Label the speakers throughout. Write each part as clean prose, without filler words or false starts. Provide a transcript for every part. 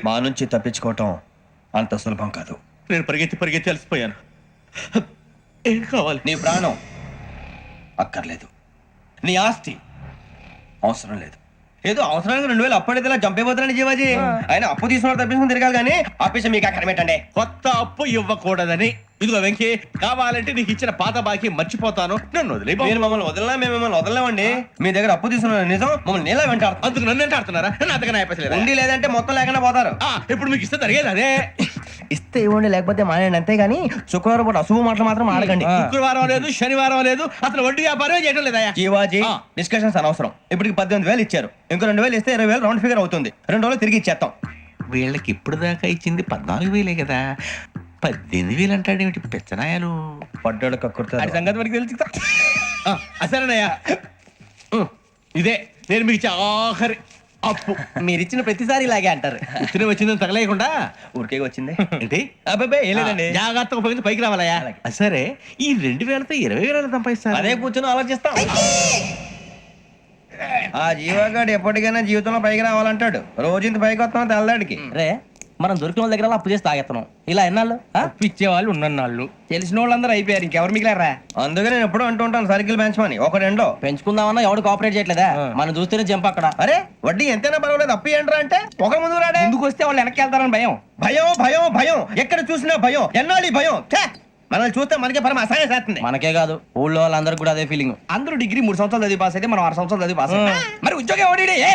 Speaker 1: మా నుంచి తప్పించుకోవటం అంత సులభం కాదు.
Speaker 2: నేను పరిగెత్తి అలసిపోయాను. ఏం కావాలి?
Speaker 1: నీ ప్రాణం అక్కర్లేదు, నీ ఆస్తి అవసరం లేదు. ఏదో అవసరానికి 2000 అప్పటిలా చంపేపోతున్నాడు జీవాజీ. ఆయన అప్పు తీసుకున్న తప్పించుకుని తిరగాలి కానీ ఆపేసి మీకు అక్కడ పెట్టండి.
Speaker 2: కొత్త అప్పు ఇవ్వకూడదని. ఇదిగో వెంకీ, కావాలంటే నీకు ఇచ్చిన పాత బాకీ మర్చిపోతాను, నన్ను వదిలే.
Speaker 1: మీరు మమ్మల్ని వదలనా? మేము మిమ్మల్ని వదలలేమండి. మీ దగ్గర అప్పు తీసుకున్న నిజం మమ్మల్ని నీలా వెంటాడుతుంది.
Speaker 2: అందుకు నన్ను ఎంత ఆడుతున్నారా? నన్ను అంతగా అయిపోలేదు.
Speaker 1: ఉండి లేదంటే మొత్తం లేకుండా పోతారు.
Speaker 2: ఇప్పుడు మీకు ఇస్తే జరిగేది అదే.
Speaker 1: ఇస్తే ఇవ్వండి, లేకపోతే మానేయండి, అంతేగాని శుక్రవారం పూట అశుభ మాటలు మాత్రం ఆడకండి.
Speaker 2: శుక్రవారం లేదు, శనివారం లేదు, అసలు వడ్డీ వ్యాపారం చేయడం లేదా?
Speaker 1: జీవాజీ, డిస్కషన్స్ అనవసరం. ఇప్పటికి 18,000 ఇచ్చారు, ఇంకో 2,000 ఇస్తే 20,000 రౌండ్ ఫిగర్ అవుతుంది. 2 రోజులు తిరిగి ఇచ్చేస్తాం.
Speaker 2: వీళ్ళకి ఇప్పుడు దాకా ఇచ్చింది 14,000 కదా, 18,000 అంటాడేమిటి పెచ్చనాయాలు?
Speaker 1: పడ్డాడు కక్కుర్తాడు.
Speaker 2: సంగతి వరకు తెలుసు. అసలేనయ్యా, ఇదే నేను మీకు ఇచ్చే ఆఖరి అప్పు.
Speaker 1: మీరు ఇచ్చిన ప్రతిసారి ఇలాగే అంటారు.
Speaker 2: ఇతనే వచ్చిందని తగలేయకుండా
Speaker 1: ఊరికే వచ్చింది
Speaker 2: ఏంటి?
Speaker 1: అబ్బాయి ఏం లేదండి.
Speaker 2: జాగ్రత్తగా ఉపయోగించి పైకి రావాలయ్యా. సరే, ఈ 2,000తో 20,000 సంపాదిస్తారు.
Speaker 1: అదే కూర్చొని ఆలోచిస్తాం. ఆ జీవగాడు ఎప్పటికైనా జీవితంలో పైకి రావాలంటాడు. రోజు ఇంత పైకి వస్తాం తెల్లడికి.
Speaker 3: రే, మనం దొరికిన వాళ్ళ దగ్గర అప్పు చేసి తాగెత్తనం. ఇలా ఎన్నాళ్ళు
Speaker 4: ఇచ్చే వాళ్ళు ఉన్నన్నాళ్ళు తెలిసిన వాళ్ళందరూ అయిపోయారు, ఇంకెవరు మిగిలారా?
Speaker 1: అందుకే నేను ఎప్పుడూ అంటూ ఉంటాను సర్కిల్ పెంచమని. ఒక రెండో
Speaker 3: పెంచుకుందామన్నా ఎవడు కోఆపరేట్ చేయట్లేదా? మనం చూస్తేనే జంప్ అక్కడ.
Speaker 1: అరే వడ్డీ ఎంతైనా పర్వాలేదు, అప్పు ఏంట్రా అంటే ఒక ముందు రాడే.
Speaker 4: ముందుకు వస్తే వాళ్ళు వెనక్కి వెళ్తారని భయం.
Speaker 1: భయం భయం భయం, ఎక్కడ చూసినా భయం. ఎన్నాళ్ళు భయం? మనల్ని చూస్తే మనకే పరమ అసహాయం చేస్తుంది.
Speaker 3: మనకే కాదు, ఊళ్ళో వాళ్ళందరికీ కూడా అదే ఫీలింగ్.
Speaker 4: అందరూ డిగ్రీ 3 సంవత్సరాలు చదివి పాస్ అయితే మనం 6 సంవత్సరాలు చదివి పాస్ అయ్యాం. మరి ఉద్యోగం ఎవడి?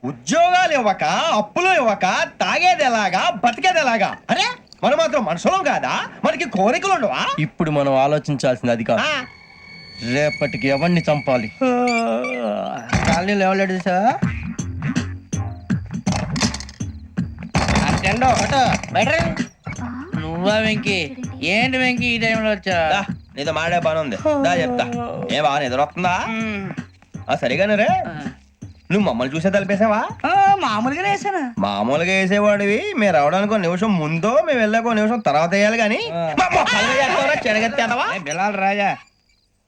Speaker 1: ఉద్యోగాలు ఇవ్వక, అప్పులు ఇవ్వక, తాగేది ఎలాగా, బతికేది ఎలాగా? అరే మనం మాత్రం మనుషులం కాదా? మనకి కోరికలు ఉండవా?
Speaker 3: ఇప్పుడు మనం ఆలోచించాల్సింది అది కాదు, రేపటికి ఎవరిని చంపాలి.
Speaker 4: కాలనీలో ఎవరు సార్?
Speaker 5: నువ్వా వెంకీ? ఏంటి వెంకీ ఈ టైంలో వచ్చా?
Speaker 1: నీతో మాడే పని ఉంది, దా చెప్తా. ఏ బాగా నిద్రొస్తుందా? సరిగానే రే, నువ్వు మమ్మల్ని చూసే తలిపేసావా?
Speaker 5: మామూలుగా వేసాను.
Speaker 1: మామూలుగా వేసేవాడివి. మేము రావడానికి 1 నిమిషం ముందో, మేము వెళ్ళాక 1 నిమిషం తర్వాత వేయాలి కానీ
Speaker 4: బిలాల్ రాజా,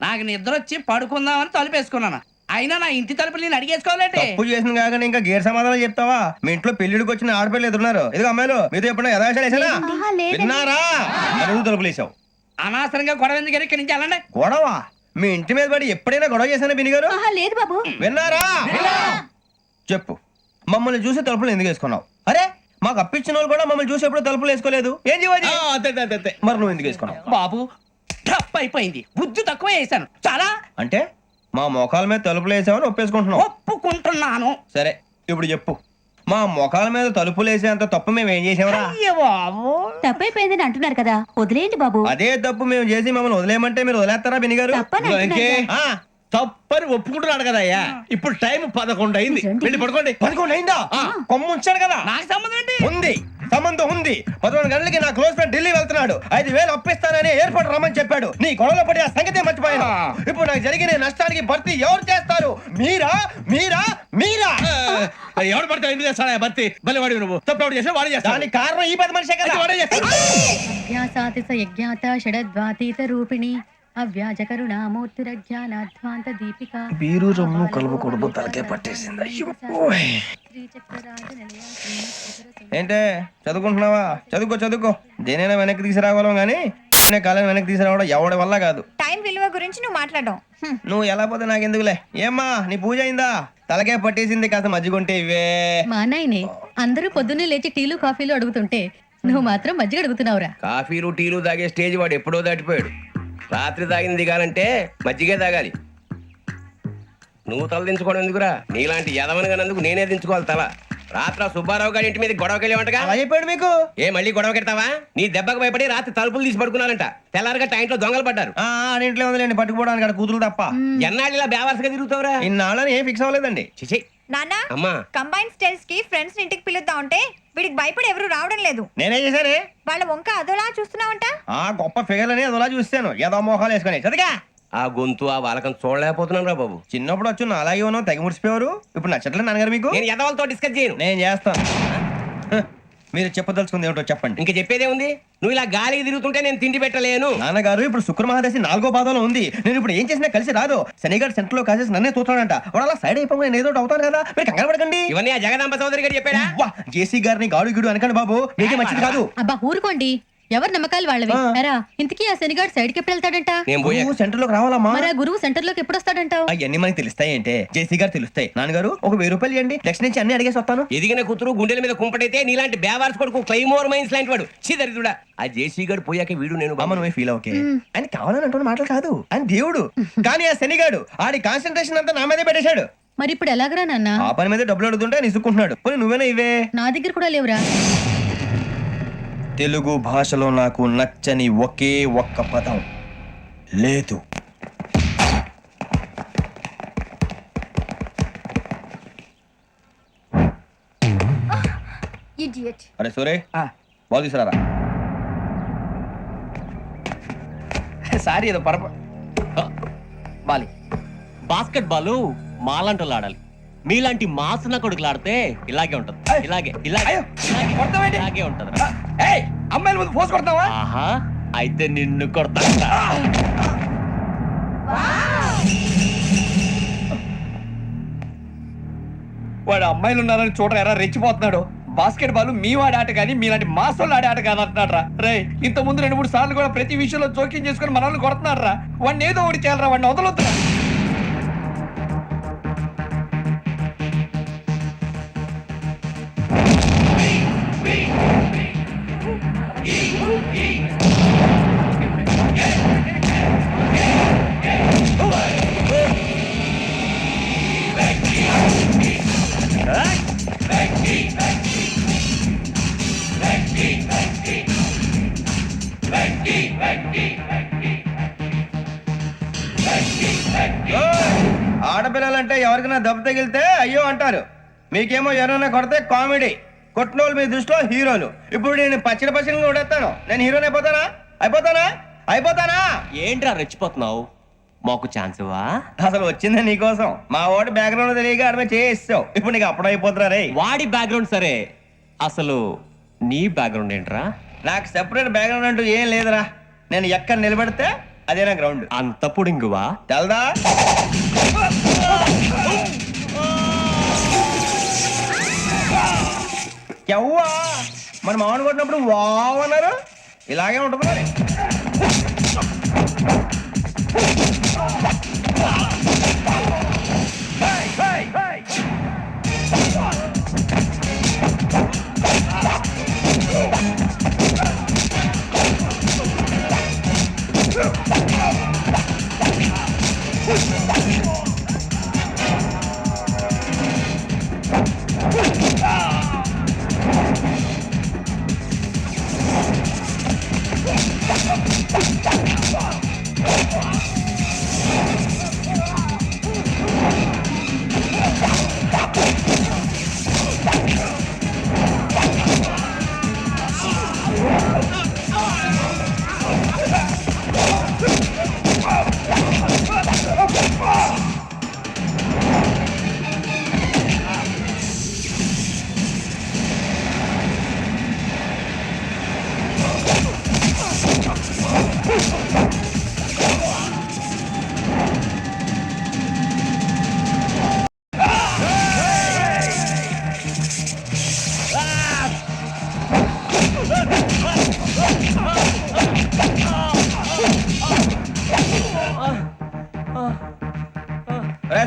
Speaker 5: నాకు నిద్ర వచ్చి పడుకుందామని తలుపేసుకున్నాను. అయినా నా ఇంటి తలుపులు నేను అడిగేసుకోవాలంటే
Speaker 1: తప్పు చేసిన కాక ఇంకా గేర్ సమాధానం చెప్తావా? మీ ఇంట్లో పెళ్లిడికి వచ్చిన ఆడపిల్లలు ఎదురున్నారు. ఇదిగో అమ్మాయిలు, మీతో ఎప్పుడైనా యథాశాలు వేసానా? విన్నారా? అడుగు తలుపులు వేసావు.
Speaker 5: అనవసరంగా గొడవ ఎందుకు ఇక్కడి నుంచి వెళ్ళండి.
Speaker 1: గొడవ? మీ ఇంటి మీద పడి ఎప్పుడైనా గొడవ చేశానా బిని గారు?
Speaker 6: లేదు బాబు.
Speaker 1: విన్నారా? చెప్పు, మమ్మల్ని చూసి తలుపులు ఎందుకు వేసుకున్నావు? అరే మాకు అప్పించిన వాళ్ళు కూడా మమ్మల్ని చూసి ఎప్పుడు తలుపులు వేసుకోలేదు. ఏం చేయాలి? మరి నువ్వు ఎందుకు వేసుకున్నావు?
Speaker 5: బాబు టప్ అయిపోయింది, బుద్ధి తక్కువ వేసాను చాలా.
Speaker 1: అంటే మా మొఖాల మీద తలుపులు వేసామని ఒప్పేసుకుంటున్నావు?
Speaker 5: ఒప్పుకుంటున్నాను.
Speaker 1: సరే ఇప్పుడు చెప్పు, మా మొఖాల మీద తలుపులు వేసేంత తప్పు మేము ఏం చేసామరా?
Speaker 5: బాబు
Speaker 6: తప్పైపోయిందని అంటున్నారు కదా, వదిలేయండి బాబు.
Speaker 1: అదే తప్పు మేము చేసి మమ్మల్ని వదిలేయమంటే మీరు వదిలేస్తారా బిని గారు?
Speaker 2: తప్పని ఒప్పుకుంటున్నాడు కదా అయ్యా. ఇప్పుడు టైం 11 అయింది, వెళ్ళి పడుకోండి.
Speaker 1: 11 అయిందా? కొమ్ము ఉంచాడు కదా.
Speaker 5: నాకు సంబంధం ఏంటి?
Speaker 1: ఉంది, సంబంధం ఉంది. 11 గంటలకి నా క్లోజ్ ఫ్రెండ్ ఢిల్లీ వెళ్తున్నాడు. 5,000 అప్పిస్తానని ఎయిర్పోర్ట్ రమ్మని చెప్పాడు. నీ గొడవలో పడి ఆ సంగతే మర్చిపోయాను. ఇప్పుడు నాకు జరిగిన నష్టానికి భర్తీ ఎవరు చేస్తారు? మీరా మీరా మీరా?
Speaker 2: ఎవడు పడితే ఎందుకు చేస్తాడా భర్తీ? మళ్ళీ వాడి నువ్వు తప్పు ఎవడు చేసా వాడే చేస్తా.
Speaker 1: దానికి కారణం ఈ 10 మనిషే కదా. వాడే చేస్తాడు.
Speaker 6: యజ్ఞాత షడద్వాతీత రూపిణి అవ్యాజ కరుణామూర్తిరజ్ఞానాధ్వాంత దీపిక.
Speaker 1: బీరు రమ్ము కలుపుకూడదు, తలకే పట్టేసింది. ఏంటే చదువుకుంటున్నావా? చదువుకో చదువుకో. దేనైనా వెనక్కి తీసుకురావాలం కానీ కాలం వెనక్కి తీసుకురావడం ఎవడి వల్ల కాదు.
Speaker 6: టైం విలువ గురించి నువ్వు మాట్లాడడం.
Speaker 1: నువ్వు ఎలా పోతే నాకెందుకులే. ఏమ్మా నీ పూజ అయిందా? తలకే పట్టేసింది, కాస్త మజ్జిగుంటే ఇవే.
Speaker 6: మా నాయనే అందరూ పొద్దున్నే లేచి టీలు కాఫీలు అడుగుతుంటే నువ్వు మాత్రం మజ్జిగ అడుగుతున్నావురా.
Speaker 7: కాఫీలు టీలు తాగే స్టేజ్ వాడు ఎప్పుడో దాటిపోయాడు. రాత్రి తాగింది దిగాలంటే మజ్జిగే తాగాలి. నువ్వు తల దించుకోవడం ఎందుకురా? నీలాంటి యదవనగానందుకు నేనే దించుకోవాలి తల. రాత్రి సుబ్బారావు గారి ఇంటి మీద గొడవకి వెళ్ళేవంటగా.
Speaker 1: అలా చెప్పాడు మీకు?
Speaker 7: ఏ మళ్ళీ గొడవ కెడతావా? నీ దెబ్బకు భయపడి రాత్రి తలుపులు తీసి పడుకున్నారంట. తెల్లారగా టైంట్లో దొంగలు పడ్డారు.
Speaker 1: ఇంట్లో ఉందిలేండి, పట్టుకుపోవడానికి అక్కడ కూతురు తప్ప.
Speaker 7: ఎన్నాళ్ళు ఇలా బేవర్స్గా తిరుగుతావురా?
Speaker 1: ఇన్నాళ్ళని ఏం ఫిక్స్ అవ్వలేదండి.
Speaker 7: చిచి
Speaker 6: నాన్న,
Speaker 7: అమ్మా,
Speaker 6: కంబైన్ స్టైల్స్ కి ఫ్రెండ్స్ ఇంటికి పిలుద్దాం అంటే వీడికి భయపడి ఎవరు రావడం లేదు.
Speaker 1: నేనేం చేశానే?
Speaker 6: వాళ్ళ వంక అదోలా చూస్తున్నావంట.
Speaker 1: గొప్ప ఫిగర్ అని అదోలా చూస్తాను. ఏదో మోహాలు వేసుకొని చదిగా.
Speaker 7: ఆ గొంతు ఆ వాలకం చూడలేకపోతున్నాను రా బాబు.
Speaker 1: చిన్నప్పుడు వచ్చి నా అలాగే ఉన్నావు, తెగ ముడిచిపోయారు. ఇప్పుడు నచ్చట్లేదు నాన్నగారు మీకు?
Speaker 7: నేను యదవలతో డిస్కస్ చేయను.
Speaker 1: నేను చేస్తాను.
Speaker 3: మీరు చెప్పదలుచుకుంది ఏమిటో చెప్పండి.
Speaker 7: ఇంకా చెప్పేదే ఉంది. నువ్వు ఇలా గాలికి తిరుగుతుంటే నేను తిండి పెట్టలేను.
Speaker 3: నాన్నగారు ఇప్పుడు శుక్ర మహాదశి 4వ పాదంలో ఉంది. నేను ఇప్పుడు ఏం చేసినా కలిసి రాదు. శనిగారు సెంటర్ లో కాసేసి నన్నే చూస్తాడంట. వాడు అలా సైడ్ అయిపోయి నేను ఏదో ఒకటి అవుతాను కదా, మీరు కంగారు పడకండి.
Speaker 7: ఇవన్నీ ఆ జగదాంబ చౌదరి గారు చెప్పాడా?
Speaker 3: జేసీ గారిని గాడు గిడు అనకండి బాబు, మీకే మంచిది కాదు.
Speaker 6: అబ్బా ఊరుకోండి, ఎవరి నమ్మకాలు వాళ్ళవి. ఎరా ఇంతకీ ఆ శనిగాడు సైడ్ కి ఎప్పుడు వెళ్తాడంట?
Speaker 7: నేను పోయా.
Speaker 3: సెంటర్ లోకి రావాలమ్మా.
Speaker 6: మరి ఆ గురువు సెంటర్ లోకి ఎప్పుడు వస్తాడంటావు?
Speaker 3: అవన్నీ మనకి తెలుస్తాయి అంటే జేసీ గారు తెలుస్తాయి. నాన్నగారు ఒక 1000 రూపాయలు ఇవ్వండి, నెక్స్ట్ నుంచి అన్ని అడిగేసి వస్తాను.
Speaker 7: ఎదిగిన కూతురు గుండెల మీద కుంపటైతే నీలాంటి బేవార్స్ కొడుకు క్లైమోర్ మైన్స్ లాంటి వాడు చీదరిదుడా. ఆ జేసీ గారు పోయాక వీడు నేను
Speaker 3: అమ్మ నువ్వే ఫీల్ ఓకే. ఆయన కావాలని అంటున్న మాటలు కాదు, ఆయన దేవుడు. కానీ ఆ శనిగాడు ఆడి కాన్సన్ట్రేషన్ అంతా నా మీదే పెట్టేశాడు.
Speaker 6: మరి ఇప్పుడు ఎలాగరా నాన్న?
Speaker 3: ఆ పని మీద డబ్బులు అడుగుతుంటే ఆయన ఇసుక్కుంటున్నాడు. పోనీ నువ్వేనా ఇవే?
Speaker 6: నా దగ్గర కూడా లేవురా.
Speaker 3: తెలుగు భాషలో నాకు నచ్చని ఒకే ఒక్క పదం లేదు. అరే సూరే, బాల్ తీసుకురారా.
Speaker 4: సారీ ఏదో బాలి.
Speaker 2: బాస్కెట్ బాల్ మాలాంటి వాళ్ళు ఆడాలి. మీలాంటి మాసన కొడుకులు ఆడితే ఇలాగే ఉంటది. ఇలాగే ఇలాగే
Speaker 4: అయ్యో, కొడతావేంటి?
Speaker 2: ఇలాగే ఉంటది.
Speaker 4: ఏయ్, అమ్మాయిల ముందు ఫోర్స్ కొడతావా?
Speaker 2: ఆహా, అయితే నిన్ను కొడతా.
Speaker 4: వాడు అమ్మాయిలు ఉన్నారని చూడరా ఎరా రెచ్చిపోతున్నాడు. బాస్కెట్ బాల్ మీ వాడి ఆట కానీ మీలాంటి మాసోళ్ళు ఆడే ఆట కాదు అంటున్నాడు రా. రే, ఇంత ముందు 2-3 సార్లు కూడా ప్రతి విషయంలో జోక్యం చేసుకుని మనల్ని కొడుతున్నాడు రా. వాడిని ఏదో ఒకటి చేయాలరా, వాడిని వదలొద్దురా.
Speaker 3: ఆడపిల్లలంటే ఎవరికైనా దెబ్బ తగిలితే అయ్యో అంటారు, మీకేమో ఎవరైనా కొడితే కామెడీ. కొట్టినోళ్ళు మీ దృష్టిలో హీరోలు. ఇప్పుడు నేను పచ్చడి కొడేస్తాను, నేను హీరోని అయిపోతానా?
Speaker 2: ఏంట్రా రెచ్చిపోతున్నావు? మాకు ఛాన్స్ ఇవ్వా?
Speaker 3: అసలు వచ్చిందే నీకోసం. మా వాడి బ్యాక్గ్రౌండ్ తెలియక అడమే చేసావు. ఇప్పుడు నీకు అప్పుడు అయిపోతున్నా రే.
Speaker 2: వాడి బ్యాక్గ్రౌండ్ సరే, అసలు నీ బ్యాక్గ్రౌండ్ ఏంట్రా?
Speaker 3: నాకు సెపరేట్ బ్యాక్గ్రౌండ్ అంటూ ఏం లేదురా. నేను ఎక్కడ నిలబడితే అదే నా గ్రౌండ్.
Speaker 2: అంత పుడింగువా?
Speaker 3: తెల్దా? ఎవ్వా మన మామిడి కొట్టినప్పుడు వావ్ అన్నారు, ఇలాగే ఉంటుంది మరి.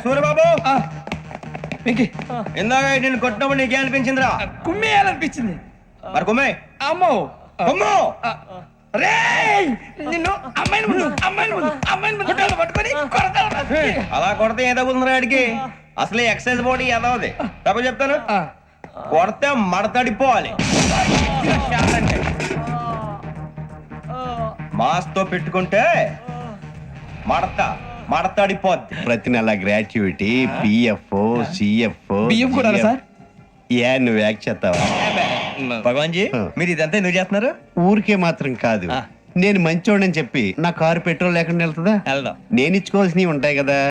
Speaker 3: సూర్యబాబు, ఇందాక నేను కొట్టినప్పుడు నీకే అనిపించిందిరా?
Speaker 4: కుమ్మేయాలనిపించింది.
Speaker 3: మరి కుమ్మే.
Speaker 4: అమ్మో
Speaker 3: కుమ్ము.
Speaker 4: రేయ్, నిన్ను అమ్మాయిని ముందు పట్టుకొని కొడతాను.
Speaker 3: అలా కొడితే ఏ తగ్గుతుందిరా ఆడికి? అసలు ఎక్సైజ్ బాడీ ఏదవది. తప్ప చెప్తాను, కొడితే మడతడిపోవాలి. మాస్తో పెట్టుకుంటే మడతడిపోద్ది.
Speaker 8: ప్రతి నెల గ్రాట్యుటీ, పిఎఫ్, సిఎఫ్.
Speaker 4: బియ్యం కూడా సార్?
Speaker 8: ఏ నువ్వు యాక్ట్ చేస్తావా?
Speaker 3: భగవాన్ జీ, మీరు ఇదంతా ఎందుకు చేస్తున్నారు?
Speaker 8: ఊరికే మాత్రం కాదు, నేను మంచోడని చెప్పి నా కారు పెట్రోల్ లేకుండా వెళ్తుందా?
Speaker 3: వెళ్దాం.
Speaker 8: నేను ఇచ్చుకోవాల్సినవి ఉంటాయి కదా.